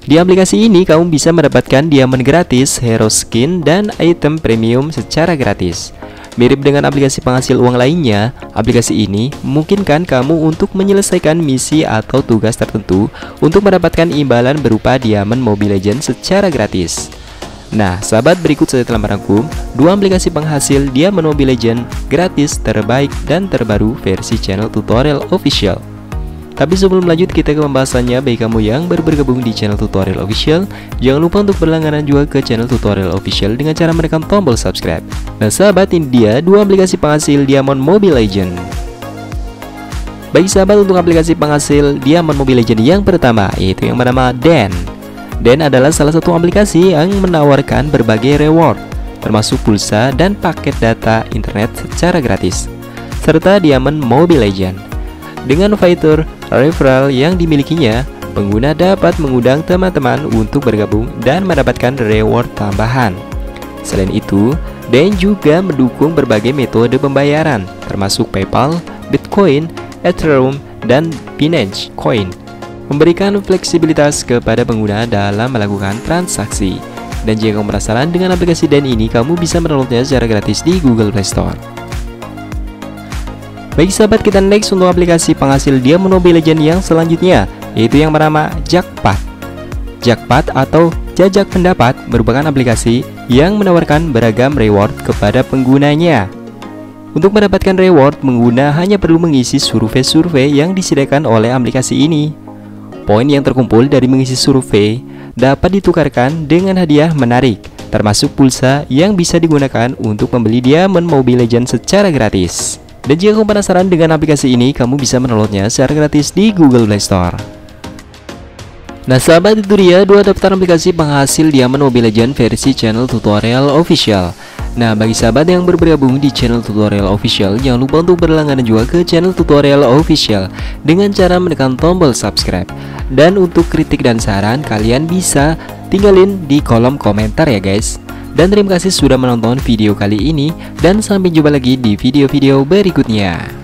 Di aplikasi ini kamu bisa mendapatkan diamond gratis, hero skin, dan item premium secara gratis. Mirip dengan aplikasi penghasil uang lainnya, aplikasi ini memungkinkan kamu untuk menyelesaikan misi atau tugas tertentu untuk mendapatkan imbalan berupa diamond Mobile Legends secara gratis. Nah, sahabat, berikut saya telah merangkum 2 aplikasi penghasil diamond Mobile Legends gratis terbaik dan terbaru versi channel tutorial official. Tapi sebelum lanjut kita ke pembahasannya, bagi kamu yang baru bergabung di channel tutorial official, jangan lupa untuk berlangganan juga ke channel tutorial official dengan cara menekan tombol subscribe. Nah sahabat, ini dia 2 aplikasi penghasil diamond Mobile Legends. Bagi sahabat, untuk aplikasi penghasil diamond Mobile Legends yang pertama, yaitu yang bernama Den. Den adalah salah satu aplikasi yang menawarkan berbagai reward, termasuk pulsa dan paket data internet secara gratis, serta diamond Mobile Legends. Dengan fitur referral yang dimilikinya, pengguna dapat mengundang teman-teman untuk bergabung dan mendapatkan reward tambahan. Selain itu, Den juga mendukung berbagai metode pembayaran, termasuk PayPal, Bitcoin, Ethereum, dan Binance Coin, memberikan fleksibilitas kepada pengguna dalam melakukan transaksi. Dan jika kamu penasaran dengan aplikasi Den ini, kamu bisa mendownloadnya secara gratis di Google Play Store. Baik sahabat, kita next untuk aplikasi penghasil diamond Mobile Legends yang selanjutnya, yaitu yang bernama Jackpot. Jackpot atau Jajak Pendapat merupakan aplikasi yang menawarkan beragam reward kepada penggunanya. Untuk mendapatkan reward, pengguna hanya perlu mengisi survei-survei yang disediakan oleh aplikasi ini. Poin yang terkumpul dari mengisi survei dapat ditukarkan dengan hadiah menarik, termasuk pulsa yang bisa digunakan untuk membeli diamond Mobile Legends secara gratis. Dan jika kamu penasaran dengan aplikasi ini, kamu bisa mendownloadnya secara gratis di Google Play Store. Nah sahabat, itu dia 2 daftar aplikasi penghasil diamond Mobile Legends versi channel tutorial official. Nah, bagi sahabat yang bergabung di channel tutorial official, jangan lupa untuk berlangganan juga ke channel tutorial official dengan cara menekan tombol subscribe. Dan untuk kritik dan saran, kalian bisa tinggalin di kolom komentar ya guys. Dan terima kasih sudah menonton video kali ini, dan sampai jumpa lagi di video-video berikutnya.